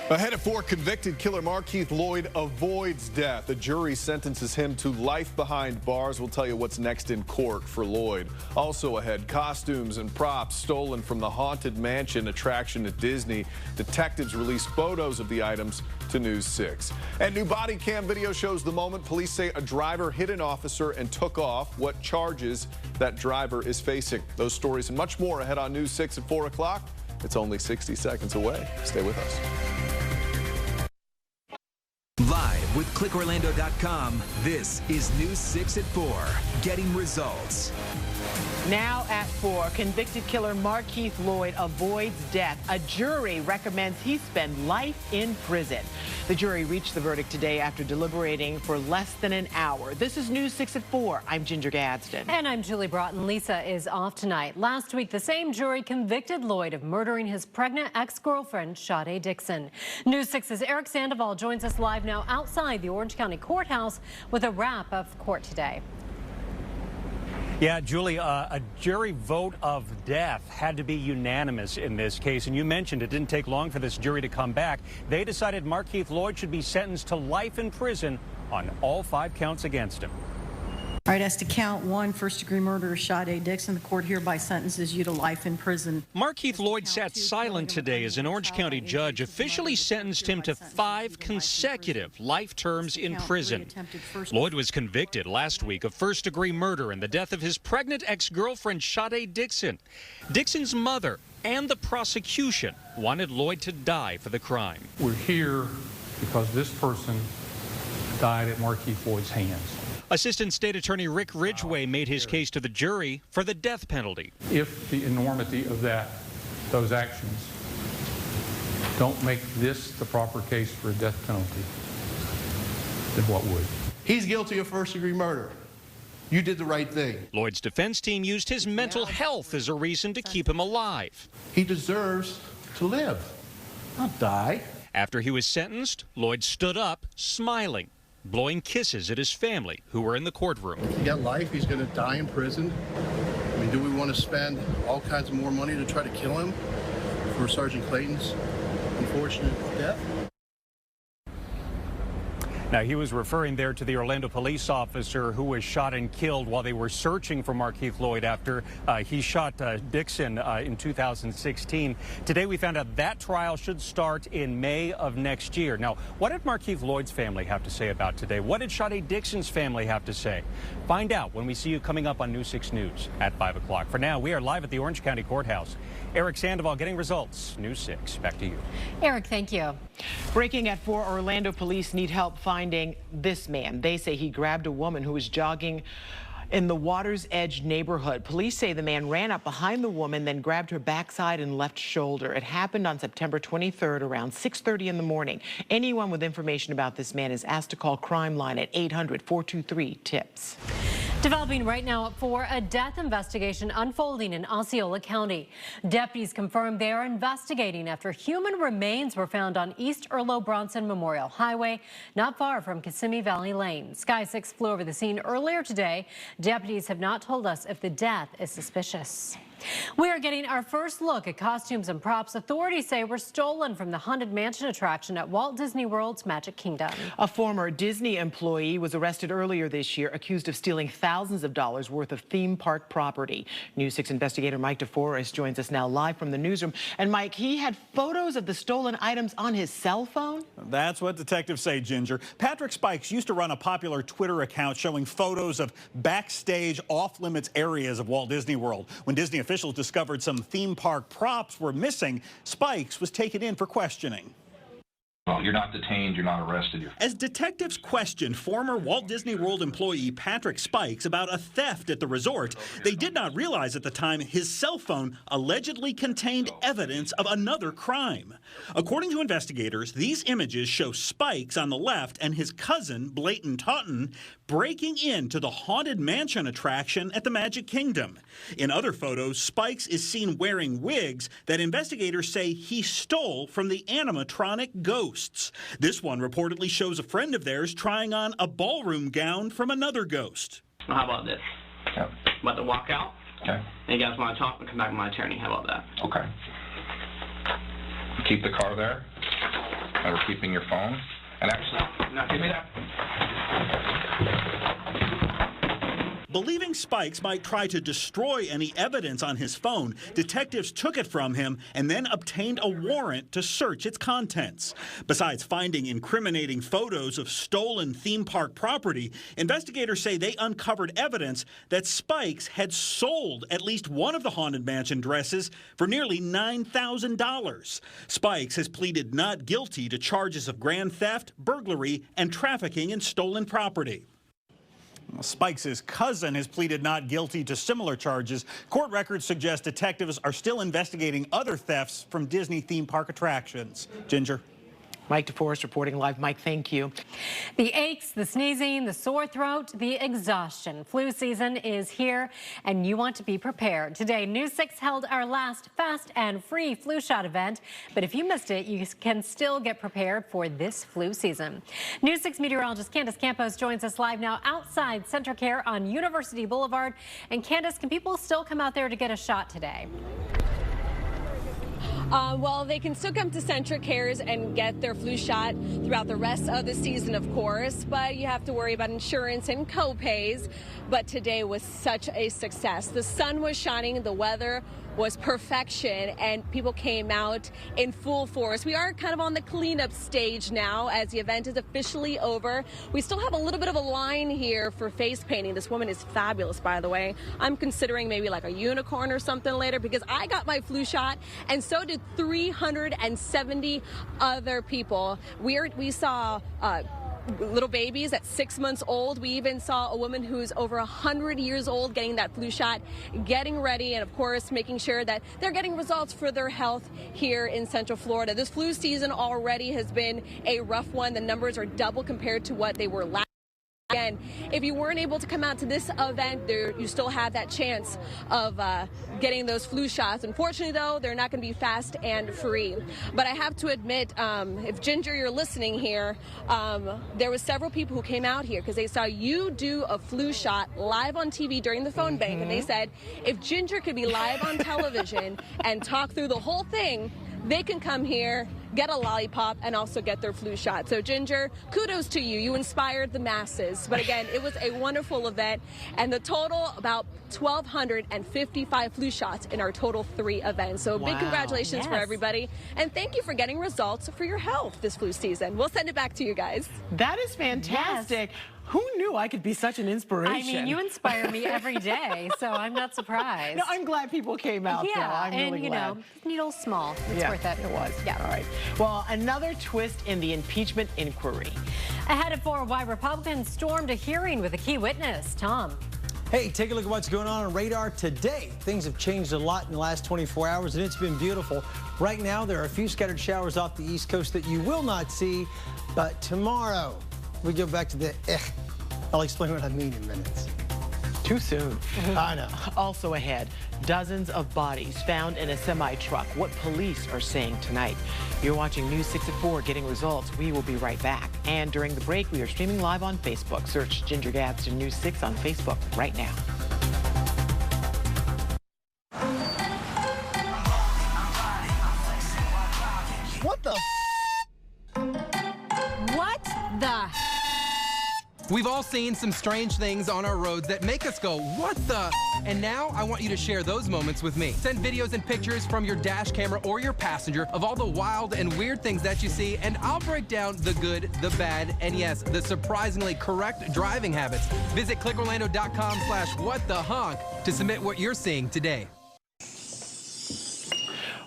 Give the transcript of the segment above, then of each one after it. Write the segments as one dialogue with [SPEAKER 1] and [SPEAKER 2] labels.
[SPEAKER 1] Ahead at 4, convicted killer Markeith Lloyd avoids death. A jury sentences him to life behind bars. We'll tell you what's next in court for Lloyd. Also ahead, costumes and props stolen from the Haunted Mansion attraction at Disney. Detectives release photos of the items to News 6. And new body cam video shows the moment police say a driver hit an officer and took off. What charges that driver is facing. Those stories and much more ahead on News 6 at 4 o'clock. It's only 60 seconds away. Stay with us.
[SPEAKER 2] Live with ClickOrlando.com, this is News 6 at 4, getting results.
[SPEAKER 3] Now at 4, convicted killer Markeith Lloyd avoids death. A jury recommends he spend life in prison. The jury reached the verdict today after deliberating for less than an hour. This is News 6 at 4. I'm Ginger Gadsden.
[SPEAKER 4] And I'm Julie Broughton. Lisa is off tonight. Last week, the same jury convicted Lloyd of murdering his pregnant ex-girlfriend, Sade Dixon. News 6's Eric Sandoval joins us live now outside the Orange County Courthouse with a wrap of court today.
[SPEAKER 5] Yeah, Julie, a jury vote of death had to be unanimous in this case. And you mentioned it didn't take long for this jury to come back. They decided Markeith Lloyd should be sentenced to life in prison on all 5 counts against him.
[SPEAKER 6] All right, as to count 1, first-degree murder of Sade Dixon, the court hereby sentences you to life in prison.
[SPEAKER 5] Markeith Lloyd sat silent today as an Orange County judge officially sentenced him to 5 consecutive life terms in prison. Lloyd was convicted last week of first-degree murder in the death of his pregnant ex-girlfriend, Sade Dixon. Dixon's mother and the prosecution wanted Lloyd to die for the crime.
[SPEAKER 7] We're here because this person died at Markeith Lloyd's hands.
[SPEAKER 5] Assistant State Attorney Rick Ridgway made his case to the jury for the death penalty.
[SPEAKER 7] If the enormity of those actions don't make this the proper case for a death penalty, then what would?
[SPEAKER 8] He's guilty of first-degree murder. You did the right thing.
[SPEAKER 5] Lloyd's defense team used his mental health as a reason to keep him alive.
[SPEAKER 8] He deserves to live, not die.
[SPEAKER 5] After he was sentenced, Lloyd stood up, smiling, blowing kisses at his family who were in the courtroom.
[SPEAKER 8] He got life. He's going to die in prison. I mean, do we want to spend all kinds of more money to try to kill him for Sergeant Clayton's unfortunate death?
[SPEAKER 5] Now, he was referring there to the Orlando police officer who was shot and killed while they were searching for Markeith Lloyd after he shot Dixon in 2016. Today, we found out that trial should start in May of next year. Now, what did Markeith Lloyd's family have to say about today? What did Sade Dixon's family have to say? Find out when we see you coming up on News 6 News at 5 o'clock. For now, we are live at the Orange County Courthouse. Eric Sandoval getting results. News 6. Back to you.
[SPEAKER 4] Eric, thank you.
[SPEAKER 3] Breaking at 4, Orlando police need help finding this man. They say he grabbed a woman who was jogging in the Water's Edge neighborhood. Police say the man ran up behind the woman, then grabbed her backside and left shoulder. It happened on September 23rd around 6:30 in the morning. Anyone with information about this man is asked to call Crime Line at 800-423-TIPS.
[SPEAKER 4] Developing right now at 4, a death investigation unfolding in Osceola County. Deputies confirmed they are investigating after human remains were found on East Earlo Bronson Memorial Highway, not far from Kissimmee Valley Lane. Sky 6 flew over the scene earlier today. Deputies have not told us if the death is suspicious. We are getting our first look at costumes and props authorities say were stolen from the Haunted Mansion attraction at Walt Disney World's Magic Kingdom.
[SPEAKER 3] A former Disney employee was arrested earlier this year, accused of stealing thousands of dollars worth of theme park property. News 6 investigator Mike DeForest joins us now live from the newsroom. And Mike, he had photos of the stolen items on his cell phone?
[SPEAKER 9] That's what detectives say, Ginger. Patrick Spikes used to run a popular Twitter account showing photos of backstage off-limits areas of Walt Disney World. When Disney officials discovered some theme park props were missing, Spikes was taken in for questioning.
[SPEAKER 10] Well, you're not detained, you're not arrested.
[SPEAKER 9] As detectives questioned former Walt Disney World employee Patrick Spikes about a theft at the resort, they did not realize at the time his cell phone allegedly contained evidence of another crime. According to investigators, these images show Spikes on the left and his cousin, Blayton Taunton, breaking into the Haunted Mansion attraction at the Magic Kingdom. In other photos, Spikes is seen wearing wigs that investigators say he stole from the animatronic ghosts. This one reportedly shows a friend of theirs trying on a ballroom gown from another ghost.
[SPEAKER 11] How about this?
[SPEAKER 10] Yep.
[SPEAKER 11] About to walk out?
[SPEAKER 10] Okay.
[SPEAKER 11] And you guys want to talk and come back with my attorney. How about that?
[SPEAKER 10] Okay. Keep the car there. that were keeping your phone. And actually, no, give me that.
[SPEAKER 9] Believing Spikes might try to destroy any evidence on his phone, detectives took it from him and then obtained a warrant to search its contents. Besides finding incriminating photos of stolen theme park property, investigators say they uncovered evidence that Spikes had sold at least one of the Haunted Mansion dresses for nearly $9,000. Spikes has pleaded not guilty to charges of grand theft, burglary, and trafficking in stolen property.
[SPEAKER 5] Spikes' cousin has pleaded not guilty to similar charges. Court records suggest detectives are still investigating other thefts from Disney theme park attractions. Ginger.
[SPEAKER 3] Mike DeForest reporting live. Mike, thank you.
[SPEAKER 4] The aches, the sneezing, the sore throat, the exhaustion. Flu season is here, and you want to be prepared. Today, News 6 held our last fast and free flu shot event. But if you missed it, you can still get prepared for this flu season. News 6 meteorologist Candace Campos joins us live now outside CentraCare on University Boulevard. And Candace, can people still come out there to get a shot today?
[SPEAKER 12] Well, they can still come to CentraCares and get their flu shot throughout the rest of the season, of course, but you have to worry about insurance and co-pays. But today was such a success. The sun was shining, the weather was perfection, and people came out in full force. We are kind of on the cleanup stage now as the event is officially over. We still have a little bit of a line here for face painting. This woman is fabulous, by the way. I'm considering maybe like a unicorn or something later because I got my flu shot, and so did 370 other people. We saw little babies at 6 months old. We even saw a woman who's over 100 years old getting that flu shot, getting ready, and of course making sure that they're getting results for their health here in Central Florida. This flu season already has been a rough one. The numbers are double compared to what they were last. Again, if you weren't able to come out to this event, you still have that chance of getting those flu shots. Unfortunately, though, they're not going to be fast and free. But I have to admit, if Ginger, you're listening here, there was several people who came out here because they saw you do a flu shot live on TV during the phone bank, and they said if Ginger could be live on television and talk through the whole thing, they can come here, get a lollipop, and also get their flu shot. So, Ginger, kudos to you. You inspired the masses. But again, it was a wonderful event, and the total, about 1,255 flu shots in our total 3 events. So, big congratulations for everybody, and thank you for getting results for your health this flu season. We'll send it back to you guys.
[SPEAKER 3] That is fantastic. Yes. Who knew I could be such an inspiration?
[SPEAKER 4] I mean, you inspire me every day, so I'm not surprised.
[SPEAKER 3] No, I'm glad people came out, though. I'm really glad.
[SPEAKER 4] And, you know, needle small. It's worth it.
[SPEAKER 3] It was.
[SPEAKER 4] Yeah.
[SPEAKER 3] All right. Well, another twist in the impeachment inquiry.
[SPEAKER 4] Ahead of 4, why Republicans stormed a hearing with a key witness. Tom.
[SPEAKER 13] Hey, take a look at what's going on radar today. Things have changed a lot in the last 24 hours, and it's been beautiful. Right now, there are a few scattered showers off the East Coast that you will not see, but tomorrow, we go back to the I'll explain what I mean in minutes.
[SPEAKER 3] Too soon.
[SPEAKER 13] I know.
[SPEAKER 3] Also ahead, dozens of bodies found in a semi-truck. What police are saying tonight. You're watching News 6 at 4, getting results. We will be right back. And during the break, we are streaming live on Facebook. Search Ginger Gadsden News 6 on Facebook right now.
[SPEAKER 14] What the?
[SPEAKER 4] What the?
[SPEAKER 14] We've all seen some strange things on our roads that make us go, what the? And now I want you to share those moments with me. Send videos and pictures from your dash camera or your passenger of all the wild and weird things that you see, and I'll break down the good, the bad, and yes, the surprisingly correct driving habits. Visit clickorlando.com/whatthehonk to submit what you're seeing today.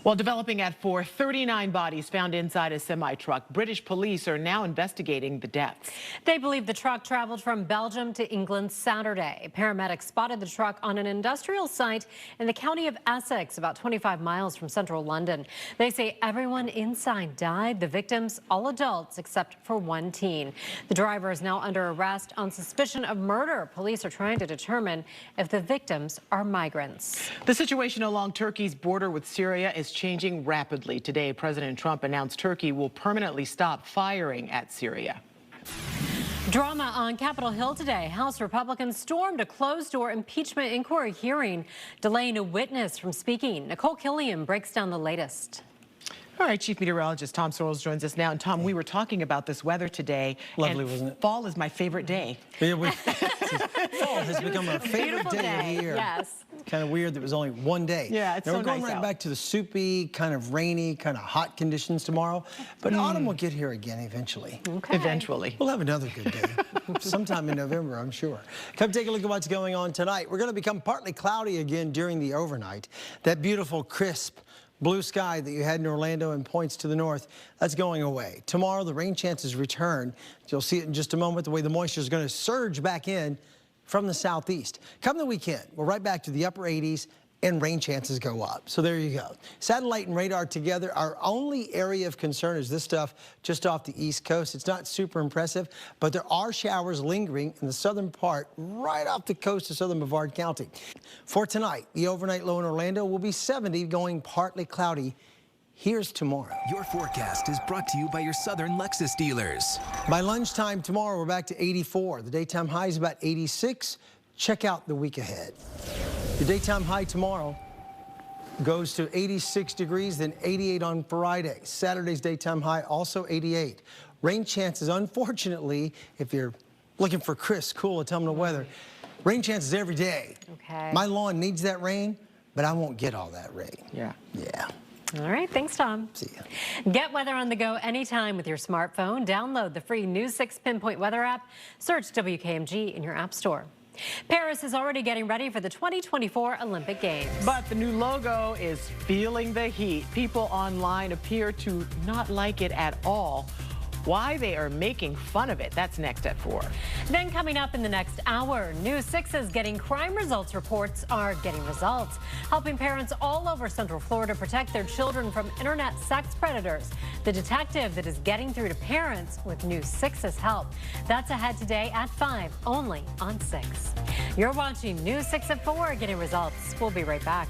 [SPEAKER 3] Well, developing at 4, 39 bodies found inside a semi-truck. British police are now investigating the deaths.
[SPEAKER 4] They believe the truck traveled from Belgium to England Saturday. Paramedics spotted the truck on an industrial site in the county of Essex, about 25 miles from central London. They say everyone inside died. The victims, all adults, except for one teen. The driver is now under arrest on suspicion of murder. Police are trying to determine if the victims are migrants.
[SPEAKER 3] The situation along Turkey's border with Syria is changing rapidly. Today, President Trump announced Turkey will permanently stop firing at Syria.
[SPEAKER 4] Drama on Capitol Hill today. House Republicans stormed a closed-door impeachment inquiry hearing, delaying a witness from speaking. Nicole Killian breaks down the latest.
[SPEAKER 3] All right, Chief Meteorologist Tom Sorrells joins us now. And Tom, we were talking about this weather today.
[SPEAKER 13] Lovely,
[SPEAKER 3] and
[SPEAKER 13] wasn't it?
[SPEAKER 3] Fall is my favorite day.
[SPEAKER 13] Yeah, fall has become our favorite day of the year.
[SPEAKER 4] Yes.
[SPEAKER 13] Kind of weird that it was only one day.
[SPEAKER 3] Yeah, it's
[SPEAKER 13] now,
[SPEAKER 3] so
[SPEAKER 13] we're going
[SPEAKER 3] nice
[SPEAKER 13] right
[SPEAKER 3] out.
[SPEAKER 13] back to the soupy, kind of rainy, kind of hot conditions tomorrow. But autumn will get here again eventually.
[SPEAKER 3] Okay. Eventually.
[SPEAKER 13] We'll have another good day. Sometime in November, I'm sure. Come take a look at what's going on tonight. We're going to become partly cloudy again during the overnight. That beautiful, crisp blue sky that you had in Orlando and points to the north, that's going away. Tomorrow, the rain chances return. You'll see it in just a moment, the way the moisture is going to surge back in from the southeast. Come the weekend, we're right back to the upper 80s and rain chances go up. So there you go. Satellite and radar together. Our only area of concern is this stuff just off the east coast. It's not super impressive, but there are showers lingering in the southern part right off the coast of southern Brevard County. For tonight, the overnight low in Orlando will be 70, going partly cloudy. Here's tomorrow.
[SPEAKER 2] Your forecast is brought to you by your Southern Lexus dealers.
[SPEAKER 13] By lunchtime tomorrow, we're back to 84. The daytime high is about 86. Check out the week ahead. The daytime high tomorrow goes to 86 degrees, then 88 on Friday. Saturday's daytime high also 88. Rain chances, unfortunately, if you're looking for crisp, cool, autumnal weather, rain chances every day.
[SPEAKER 4] Okay.
[SPEAKER 13] My lawn needs that rain, but I won't get all that rain.
[SPEAKER 3] Yeah.
[SPEAKER 13] Yeah.
[SPEAKER 4] All right, thanks, Tom.
[SPEAKER 13] See ya.
[SPEAKER 4] Get weather on the go anytime with your smartphone. Download the free News 6 Pinpoint Weather app. Search WKMG in your app store. Paris is already getting ready for the 2024 Olympic Games.
[SPEAKER 3] But the new logo is feeling the heat. People online appear to not like it at all. Why they are making fun of it, that's next at 4.
[SPEAKER 4] Then coming up in the next hour, News 6's Getting Crime Results reports are getting results, helping parents all over Central Florida protect their children from internet sex predators. The detective that is getting through to parents with News 6's help. That's ahead today at 5, only on 6. You're watching News 6 at 4, Getting Results. We'll be right back.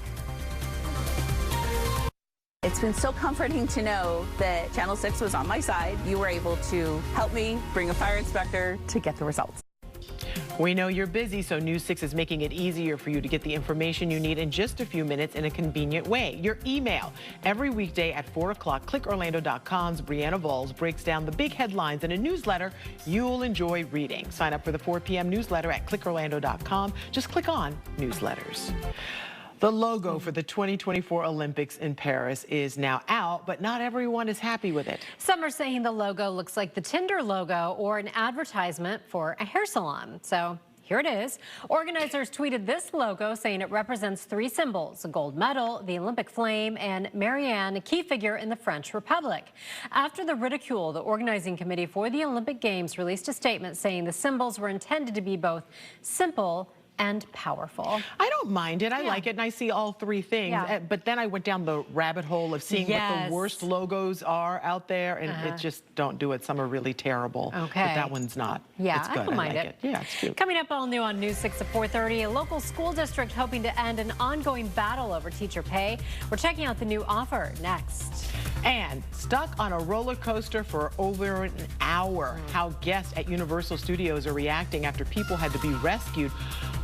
[SPEAKER 15] It's been so comforting to know that Channel 6 was on my side. You were able to help me bring a fire inspector to get the results.
[SPEAKER 3] We know you're busy, so News 6 is making it easier for you to get the information you need in just a few minutes in a convenient way. Your email. Every weekday at 4 o'clock, ClickOrlando.com's Brianna Vols breaks down the big headlines in a newsletter you'll enjoy reading. Sign up for the 4 p.m. newsletter at ClickOrlando.com. Just click on Newsletters. The logo for the 2024 Olympics in Paris is now out, but not everyone is happy with it.
[SPEAKER 4] Some are saying the logo looks like the Tinder logo or an advertisement for a hair salon. So here it is. Organizers tweeted this logo saying it represents 3 symbols: a gold medal, the Olympic flame, and Marianne, a key figure in the French Republic. After the ridicule, the organizing committee for the Olympic Games released a statement saying the symbols were intended to be both simple and powerful.
[SPEAKER 3] I don't mind it. I like it, and I see all 3 things.
[SPEAKER 4] Yeah.
[SPEAKER 3] But then I went down the rabbit hole of seeing what the worst logos are out there, and it just don't do it. Some are really terrible.
[SPEAKER 4] Okay.
[SPEAKER 3] But that one's not.
[SPEAKER 4] Yeah,
[SPEAKER 3] it's good.
[SPEAKER 4] I don't mind
[SPEAKER 3] like
[SPEAKER 4] it.
[SPEAKER 3] Yeah, it's cute.
[SPEAKER 4] Coming up all new on News 6 at 4:30, a local school district hoping to end an ongoing battle over teacher pay. We're checking out the new offer next.
[SPEAKER 3] And stuck on a roller coaster for over an hour. How guests at Universal Studios are reacting after people had to be rescued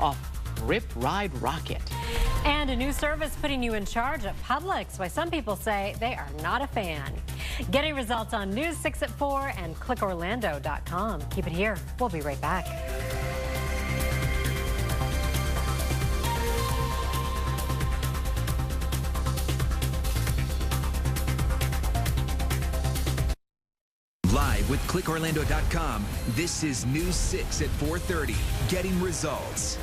[SPEAKER 3] off Rip Ride Rocket.
[SPEAKER 4] And a new service putting you in charge at Publix, why some people say they are not a fan. Getting results on News 6 at 4 and ClickOrlando.com. Keep it here. We'll be right back.
[SPEAKER 2] Live with ClickOrlando.com, this is News 6 at 4:30, Getting Results.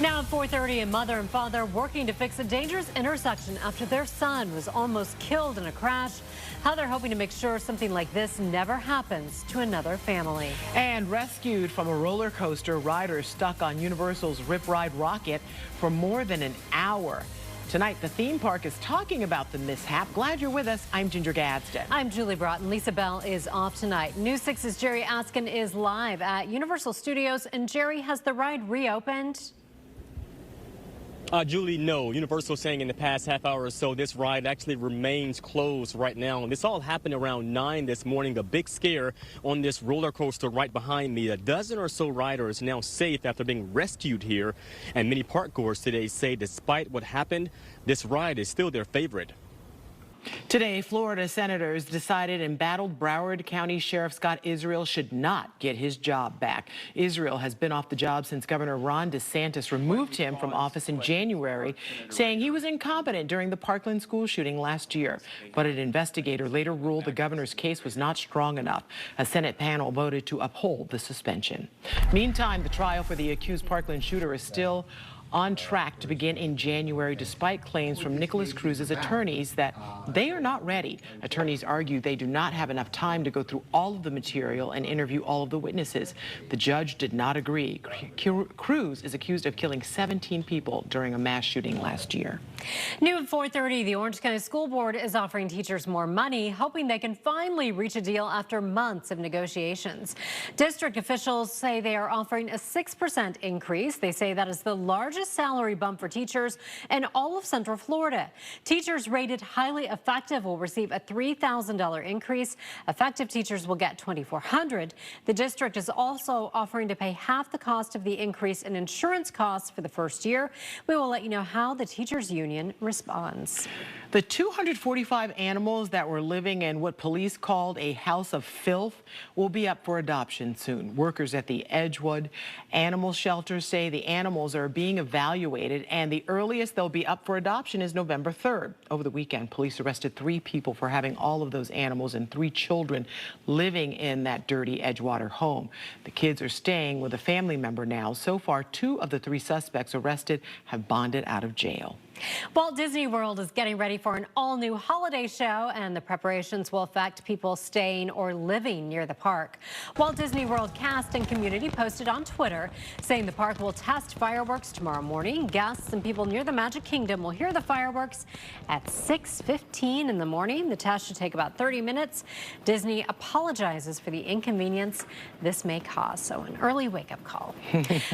[SPEAKER 4] Now at 4:30, a mother and father working to fix a dangerous intersection after their son was almost killed in a crash. How they're hoping to make sure something like this never happens to another family.
[SPEAKER 3] And rescued from a roller coaster, riders stuck on Universal's Rip Ride Rocket for more than an hour. Tonight, the theme park is talking about the mishap. Glad you're with us. I'm Ginger Gadsden.
[SPEAKER 4] I'm Julie Broughton. Lisa Bell is off tonight. News 6's Jerry Askin is live at Universal Studios. And Jerry, has the ride reopened?
[SPEAKER 16] Julie, no. Universal saying in the past half hour or so this ride actually remains closed right now. And this all happened around 9 this morning. A big scare on this roller coaster right behind me. A dozen or so riders now safe after being rescued here. And many park goers today say despite what happened, this ride is still their favorite.
[SPEAKER 3] Today, Florida senators decided embattled Broward County Sheriff Scott Israel should not get his job back. Israel has been off the job since Governor Ron DeSantis removed him from office in January, saying he was incompetent during the Parkland school shooting last year. But an investigator later ruled the governor's case was not strong enough. A Senate panel voted to uphold the suspension. Meantime, the trial for the accused Parkland shooter is still on track to begin in January, despite claims from Nicholas Cruz's attorneys that they are not ready. Attorneys argue they do not have enough time to go through all of the material and interview all of the witnesses. The judge did not agree. Cruz is accused of killing 17 people during a mass shooting last year.
[SPEAKER 4] New at 4:30, the Orange County School Board is offering teachers more money, hoping they can finally reach a deal after months of negotiations. District officials say they are offering a 6% increase. They say that is the largest salary bump for teachers in all of Central Florida. Teachers rated highly effective will receive a $3,000 increase. Effective teachers will get $2,400. The district is also offering to pay half the cost of the increase in insurance costs for the first year. We will let you know how the teachers union responds.
[SPEAKER 3] The 245 animals that were living in what police called a house of filth will be up for adoption soon. Workers at the Edgewood Animal Shelter say the animals are being evaluated, and the earliest they'll be up for adoption is November 3rd. Over the weekend, police arrested 3 people for having all of those animals and 3 children living in that dirty Edgewater home. The kids are staying with a family member now. So far, 2 of the 3 suspects arrested have bonded out of jail.
[SPEAKER 4] Walt Disney World is getting ready for an all-new holiday show, and the preparations will affect people staying or living near the park. Walt Disney World cast and community posted on Twitter saying the park will test fireworks tomorrow morning. Guests and people near the Magic Kingdom will hear the fireworks at 6:15 in the morning. The test should take about 30 minutes. Disney apologizes for the inconvenience this may cause, so an early wake-up call.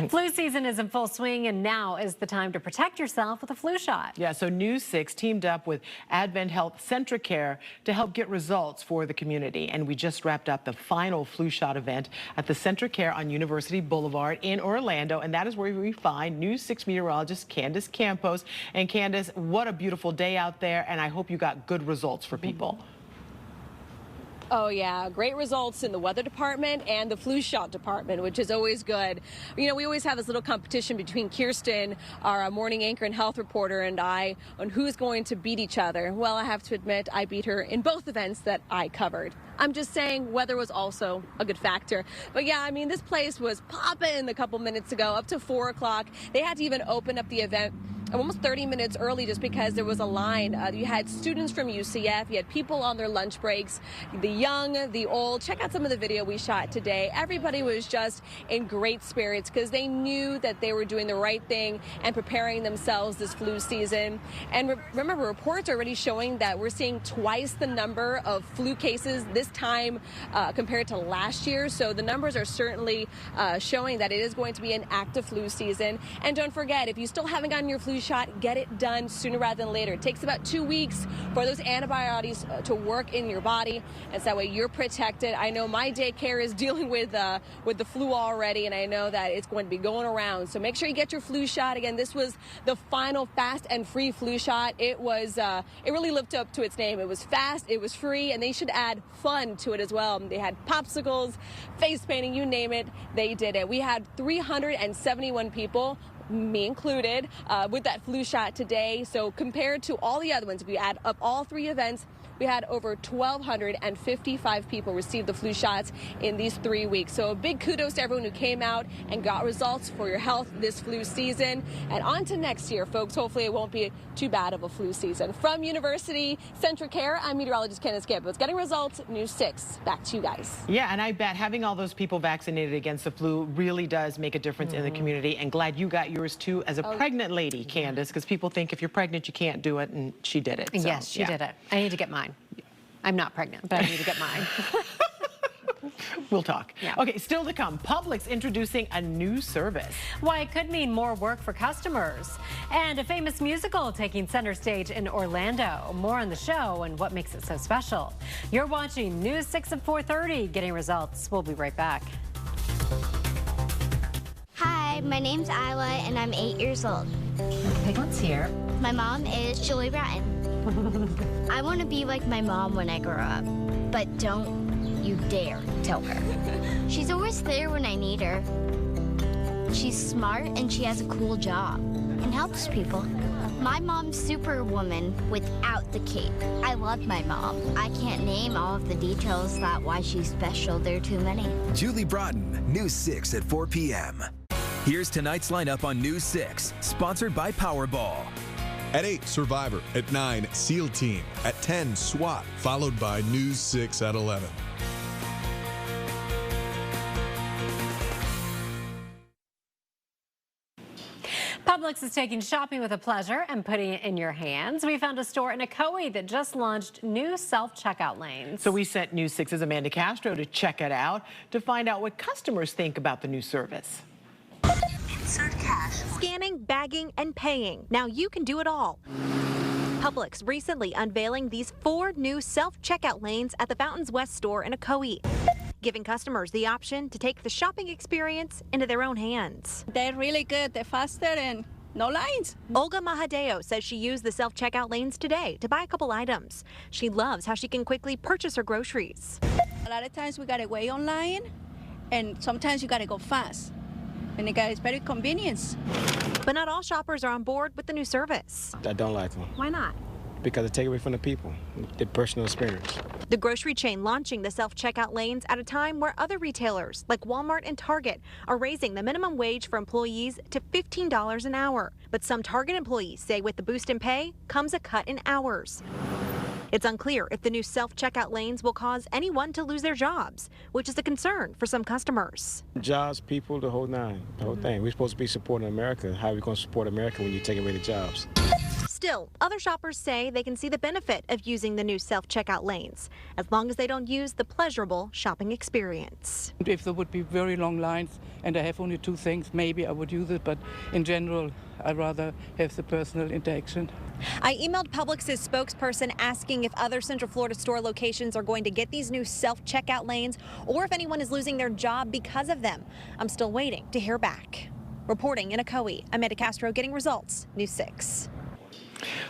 [SPEAKER 4] Flu season is in full swing, and now is the time to protect yourself with a flu shot.
[SPEAKER 3] Yeah, so News 6 teamed up with Advent Health Centricare to help get results for the community. And we just wrapped up the final flu shot event at the Centricare on University Boulevard in Orlando. And that is where we find News 6 meteorologist Candace Campos. And Candace, what a beautiful day out there. And I hope you got good results for people.
[SPEAKER 12] Oh, yeah. Great results in the weather department and the flu shot department, which is always good. You know, we always have this little competition between Kirsten, our morning anchor and health reporter, and I on who's going to beat each other. Well, I have to admit, I beat her in both events that I covered. I'm just saying weather was also a good factor. But yeah, I mean, this place was popping a couple minutes ago, up to 4 o'clock. They had to even open up the event almost 30 minutes early just because there was a line. You had students from UCF, you had people on their lunch breaks, the young, the old. Check out some of the video we shot today. Everybody was just in great spirits because they knew that they were doing the right thing and preparing themselves this flu season. And remember, reports are already showing that we're seeing twice the number of flu cases this time compared to last year. So the numbers are certainly showing that it is going to be an active flu season. And don't forget, if you still haven't gotten your flu shot, get it done sooner rather than later. It takes about 2 weeks for those antibiotics to work in your body, and so that way you're protected. I know my daycare is dealing with the flu already, and I know that it's going to be going around. So make sure you get your flu shot. Again, this was the final fast and free flu shot. It was it really lived up to its name. It was fast, it was free, and they should add fun to it as well. They had popsicles, face painting, you name it, they did it. We had 371 people, me included, with that flu shot today. So compared to all the other ones, if you add up all 3 events, we had over 1,255 people receive the flu shots in these 3 weeks. So a big kudos to everyone who came out and got results for your health this flu season. And on to next year, folks. Hopefully it won't be too bad of a flu season. From University Centricare, I'm meteorologist Candace Campos. Getting results, News 6. Back to you guys.
[SPEAKER 3] Yeah, and I bet having all those people vaccinated against the flu really does make a difference in the community. And glad you got yours too as a pregnant lady, Candace, because people think if you're pregnant you can't do it, and she did it. So,
[SPEAKER 4] yes, she did it. I need to get mine. I'm not pregnant, but I need to get mine.
[SPEAKER 3] We'll talk.
[SPEAKER 4] Yeah.
[SPEAKER 3] Okay, still to come, Publix introducing a new service.
[SPEAKER 4] Why it could mean more work for customers. And a famous musical taking center stage in Orlando. More on the show and what makes it so special. You're watching News 6 at 4:30, getting results. We'll be right back.
[SPEAKER 17] Hi, my name's Isla and I'm 8 years old.
[SPEAKER 4] Okay, let's hear.
[SPEAKER 17] My mom is Julie Bratton. I want to be like my mom when I grow up, but don't you dare tell her. She's always there when I need her. She's smart and she has a cool job and helps people. My mom's Superwoman without the cape. I love my mom. I can't name all of the details about why she's special. There are too many.
[SPEAKER 2] Julie Broughton, News 6 at 4 p.m. Here's tonight's lineup on News 6, sponsored by Powerball.
[SPEAKER 18] At 8, Survivor. At 9, SEAL Team. At 10, SWAT, followed by News 6 at 11.
[SPEAKER 4] Publix is taking shopping with a pleasure and putting it in your hands. We found a store in Ocoee that just launched new self-checkout lanes.
[SPEAKER 3] So we sent News 6's Amanda Castro to check it out to find out what customers think about the new service.
[SPEAKER 19] Insert cash. Scanning, bagging, and paying. Now you can do it all. Publix recently unveiling these 4 new self-checkout lanes at the Fountains West store in Ocoee, giving customers the option to take the shopping experience into their own hands.
[SPEAKER 20] They're really good. They're faster and no lines.
[SPEAKER 19] Olga Mahadeo says she used the self-checkout lanes today to buy a couple items. She loves how she can quickly purchase her groceries.
[SPEAKER 20] A lot of times we gotta wait online, and sometimes you gotta go fast. And it's very convenient.
[SPEAKER 19] But not all shoppers are on board with the new service.
[SPEAKER 21] I don't like them.
[SPEAKER 19] Why not?
[SPEAKER 21] Because they take away from the people, their personal experience.
[SPEAKER 19] The grocery chain launching the self-checkout lanes at a time where other retailers like Walmart and Target are raising the minimum wage for employees to $15 an hour. But some Target employees say with the boost in pay comes a cut in hours. It's unclear if the new self-checkout lanes will cause anyone to lose their jobs, which is a concern for some customers.
[SPEAKER 21] Jobs, people, the whole nine, the whole thing. We're supposed to be supporting America. How are we going to support America when you take away the jobs?
[SPEAKER 19] Still, other shoppers say they can see the benefit of using the new self-checkout lanes, as long as they don't use the pleasurable shopping experience.
[SPEAKER 22] If there would be very long lines and I have only 2 things, maybe I would use it, but in general, I'd rather have the personal interaction.
[SPEAKER 19] I emailed Publix's spokesperson asking if other Central Florida store locations are going to get these new self-checkout lanes or if anyone is losing their job because of them. I'm still waiting to hear back. Reporting in Ocoee, Amanda Castro, Getting Results, News 6.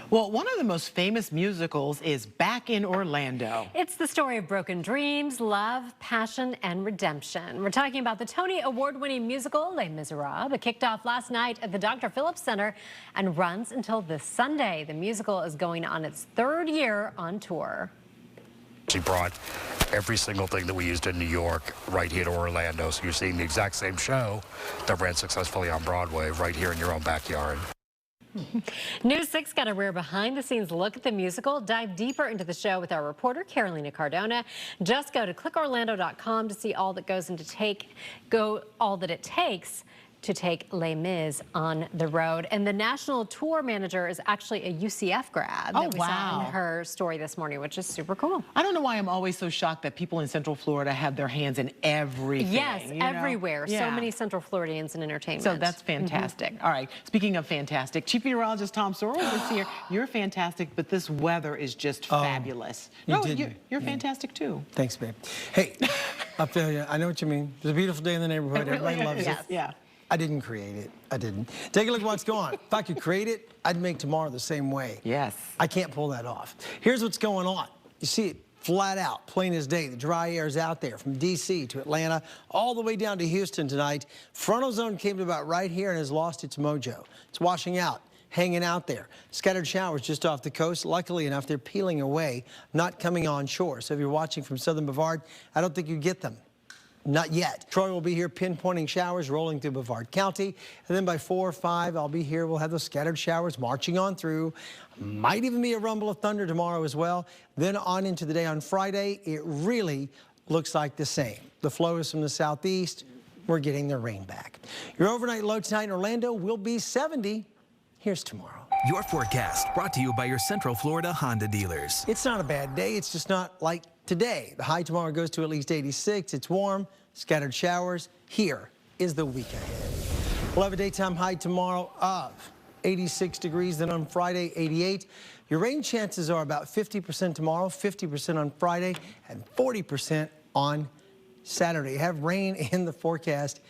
[SPEAKER 3] Well, one of the most famous musicals is back in Orlando.
[SPEAKER 4] It's the story of broken dreams, love, passion, and redemption. We're talking about the Tony Award-winning musical Les Miserables. It kicked off last night at the Dr. Phillips Center and runs until this Sunday. The musical is going on its 3rd year on tour.
[SPEAKER 23] She brought every single thing that we used in New York right here to Orlando. So you're seeing the exact same show that ran successfully on Broadway right here in your own backyard.
[SPEAKER 4] News 6 got a rare behind-the-scenes look at the musical. Dive deeper into the show with our reporter, Carolina Cardona. Just go to clickorlando.com to see all that it takes to take Les Mis on the road. And the national tour manager is actually a UCF grad that we saw in her story this morning, which is super cool.
[SPEAKER 3] I don't know why I'm always so shocked that people in Central Florida have their hands in everything.
[SPEAKER 4] Yes,
[SPEAKER 3] you know?
[SPEAKER 4] everywhere.
[SPEAKER 3] Yeah.
[SPEAKER 4] So many Central Floridians in entertainment.
[SPEAKER 3] So that's fantastic. All right, speaking of fantastic, Chief Meteorologist Tom Sorrells is here. You're fantastic, but this weather is just fabulous. You're fantastic too.
[SPEAKER 13] Thanks, babe. Hey, I feel you. I know what you mean. It's a beautiful day in the neighborhood. Everybody loves it.
[SPEAKER 3] Yeah.
[SPEAKER 13] I didn't create it. I didn't. Take a look at what's going on. If I could create it, I'd make tomorrow the same way.
[SPEAKER 3] Yes.
[SPEAKER 13] I can't pull that off. Here's what's going on. You see it flat out, plain as day. The dry air is out there from D.C. to Atlanta, all the way down to Houston tonight. Frontal zone came to about right here and has lost its mojo. It's washing out, hanging out there. Scattered showers just off the coast. Luckily enough, they're peeling away, not coming on shore. So if you're watching from southern Brevard, I don't think you get them. Not yet. Troy will be here pinpointing showers rolling through Brevard County. And then by 4 or 5, I'll be here. We'll have those scattered showers marching on through. Might even be a rumble of thunder tomorrow as well. Then on into the day on Friday, it really looks like the same. The flow is from the southeast. We're getting the rain back. Your overnight low tonight in Orlando will be 70. Here's tomorrow.
[SPEAKER 2] Your forecast brought to you by your Central Florida Honda dealers.
[SPEAKER 13] It's not a bad day. It's just not like today. The high tomorrow goes to at least 86. It's warm, scattered showers. Here is the week ahead. We'll have a daytime high tomorrow of 86 degrees. Then on Friday, 88. Your rain chances are about 50% tomorrow, 50% on Friday, and 40% on Saturday. You have rain in the forecast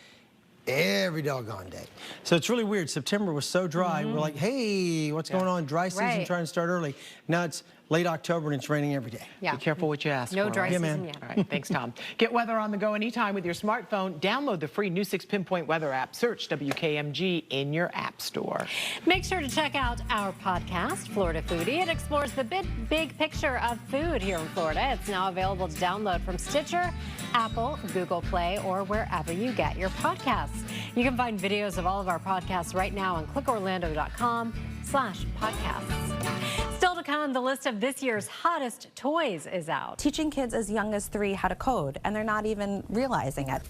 [SPEAKER 13] every doggone day. So it's really weird. September was so dry. We're like, hey, what's going on? Dry season trying to start early. Now it's late October and it's raining every day.
[SPEAKER 3] Be careful what you ask
[SPEAKER 4] No
[SPEAKER 3] for.
[SPEAKER 4] dry
[SPEAKER 3] Right?
[SPEAKER 4] season yet.
[SPEAKER 3] All right, thanks, Tom. Get weather on the go anytime with your smartphone. Download the free News 6 Pinpoint Weather app. Search WKMG in your app store.
[SPEAKER 4] Make sure to check out our podcast, Florida Foodie. It explores the big picture of food here in Florida. It's now available to download from Stitcher, Apple, Google Play, or wherever you get your podcasts. You can find videos of all of our podcasts right now on clickorlando.com/podcasts. Still to come, the list of this year's hottest toys is out.
[SPEAKER 1] Teaching kids as young as 3 how to code, and they're not even realizing it.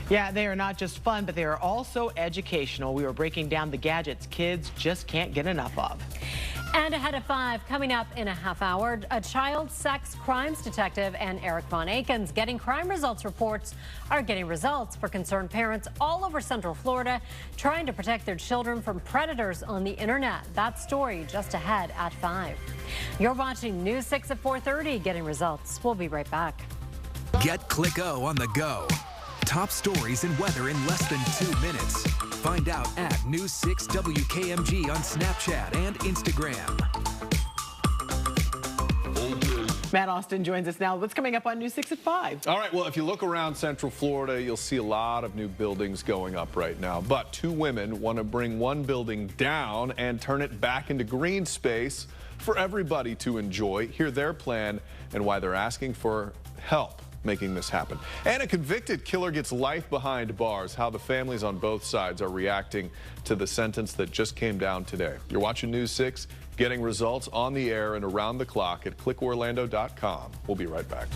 [SPEAKER 3] Yeah, they are not just fun, but they are also educational. We were breaking down the gadgets kids just can't get enough of.
[SPEAKER 4] And ahead of 5, coming up in a half hour, a child sex crimes detective and Eric Von Akens getting crime results reports are getting results for concerned parents all over Central Florida trying to protect their children from predators on the internet. That story just ahead at 5. You're watching News 6 at 4:30, Getting Results. We'll be right back.
[SPEAKER 2] Get Click O on the go. Top stories and weather in less than 2 minutes. Find out at News 6 WKMG on Snapchat and Instagram.
[SPEAKER 3] Matt Austin joins us now. What's coming up on News 6 at 5?
[SPEAKER 6] All right, well, if you look around Central Florida, you'll see a lot of new buildings going up right now. But 2 women want to bring one building down and turn it back into green space for everybody to enjoy. Hear their plan and why they're asking for help making this happen. And a convicted killer gets life behind bars. How the families on both sides are reacting to the sentence that just came down today. You're watching News 6, getting results on the air and around the clock at clickorlando.com. We'll be right back.